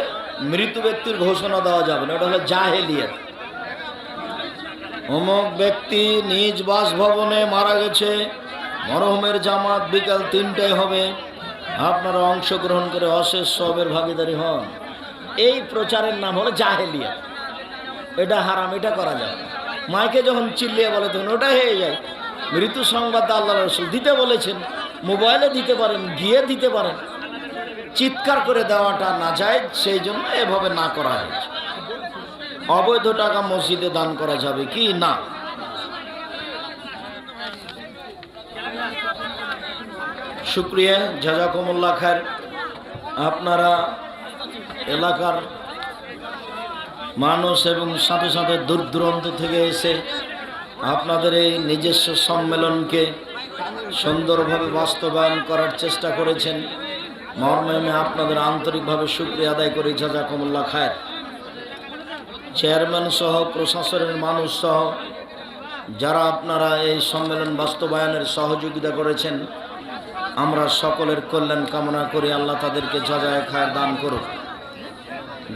মৃত ব্যক্তির ঘোষণা দেওয়া যাবে না, এটা হলো জাহেলিয়াত। অমুক ব্যক্তি নিজ বাসভবনে মারা গেছে, মরহুমের জামাত বিকাল 3টায় হবে, আপনারা অংশগ্রহণ করে অশেষ সবের ভাগীদারি হন। এই প্রচারের নাম হলো জাহেলিয়াত। এটা হারাম, এটা করা যায়। মাইকে যখন চিল্লিয়ে বলে তখন ওটা হয়ে যায়। মৃত্যু সংবাদ আল্লাহ রাসূল দিতে বলেছেন, মোবাইলে দিতে পারেন, গিয়ে দিতে পারেন, চিৎকার করে দেওয়াটা না যায়, সেই জন্য এভাবে না করা হয়েছে। অবৈধ টাকা মসজিদে দান করা যাবে কি? না। শুক্রিয়া, জাযাকুমুল্লাহ খায়ের। আপনারা এলাকার মানুষ এবং সাথে সাথে দূর দূরান্ত থেকে এসে আপনাদের এই নিজস্ব সম্মেলনকে সুন্দরভাবে বাস্তবায়ন করার চেষ্টা করেছেন, মর্মে আমি আপনাদের আন্তরিকভাবে শুকরিয়া আদায় করি, জাযাকুমুল্লাহ খায়ের। চেয়ারম্যান সহ প্রশাসনের মানুষ সহ যারা আপনারা এই সম্মেলন বাস্তবায়নের সহযোগিতা করেছেন, আমরা সকলের কল্যাণ কামনা করি, আল্লাহ তাদেরকে জাযায়ে খায়ের দান করুক।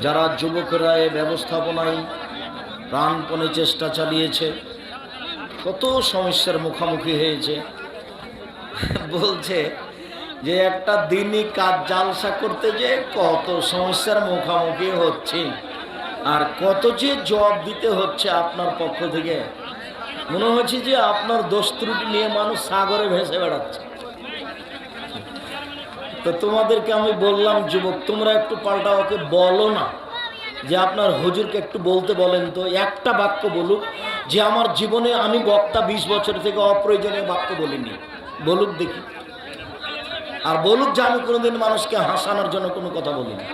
যারা যুবকরা এই ব্যবস্থাপনায় প্রাণপণে চেষ্টা চালিয়েছে, কত সমস্যার মুখোমুখি হয়েছে, বলছে যে একটা দিনই কাজ জালসা করতে যে কত সমস্যার মুখোমুখি হচ্ছে, আর কত যে জবাব দিতে হচ্ছে আপনার পক্ষ থেকে। মনে হচ্ছে যে আপনার দোষ ত্রুটি নিয়ে মানুষ সাগরে ভেসে বেড়াচ্ছে। তো তোমাদেরকে আমি বললাম, যুবক তোমরা একটু পাল্টা ওকে বলো না যে আপনার হুজুরকে একটু বলতে বলেন তো, একটা বাক্য বলুক যে আমার জীবনে আমি বক্তা 20 বছর থেকে অপ্রয়োজনীয় বাক্য বলিনি, বলুক দেখি। আর বলুক যে আমি কোনোদিন মানুষকে হাসানোর জন্য কোনো কথা বলিনি,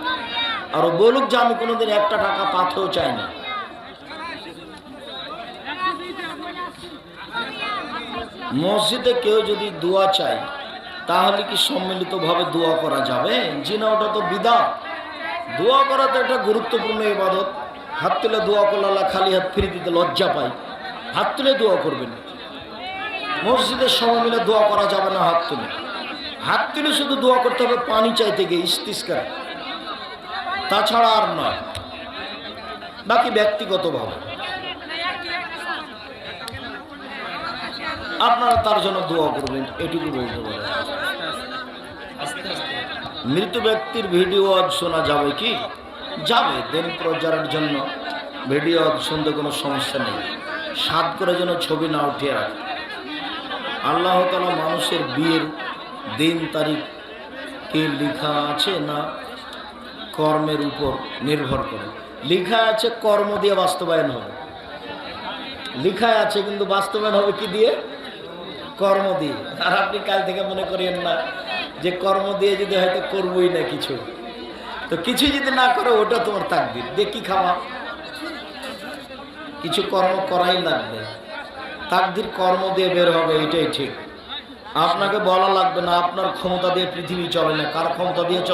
আর বলুক যে আমি কোনোদিন একটা টাকা পাথেও চাই না। মসজিদে কেউ যদি দোয়া চায় তাহলে কি সম্মিলিতভাবে দোয়া করা যাবে? জি না, ওটা তো বিদআত। দোয়া করা তো একটা গুরুত্বপূর্ণ ইবাদত। হাত তুলে দোয়া করলে আল্লাহ খালি হাত ফিরে দিতে লজ্জা পায়, হাত তুলে দোয়া করবেন। মসজিদের সবাই মিলে দোয়া করা যাবে না হাত তুলে। হাত তুলে শুধু দোয়া করতে হবে পানি চাইতে গিয়ে, ইস্তিসকা, তাছাড়া আর নয়। বাকি ব্যক্তিগতভাবে আপনারা তার জন্য দোয়া করবেন, এটুকু বলতে পারেন। মৃত ব্যক্তির ভিডিও আজ শোনা যাবে কি? যাবে, দিন প্রচারের জন্য ভিডিও আজ শুনতে কোনো সমস্যা নেই। সাত করে যেন ছবি না উঠিয়ে রাখে। আল্লাহ তাআলা মানুষের বিয়ের দিন তারিখ কি লেখা আছে না কর্মের উপর নির্ভর করে? লেখা আছে কর্ম দিয়ে বাস্তবায়ন হবে, লেখায় আছে, কিন্তু বাস্তবায়ন হবে কি দিয়ে? কর্ম দিয়ে। আর আপনি কাল থেকে মনে করেন না যে কর্ম দিয়ে যদি হয়তো করবই না কিছু, তো কিছু যদি না করে ওটা তোমার তাকদীর, দিয়ে কি খাওয়া? কিছু কর্ম করাই লাগবে, তাকদীর কর্ম দিয়ে বের হবে, এটাই ঠিক। আপনাকে বলা লাগবে না, আপনার ক্ষমতা দিয়ে পৃথিবী চলে না, কার ক্ষমতা দিয়ে চলে?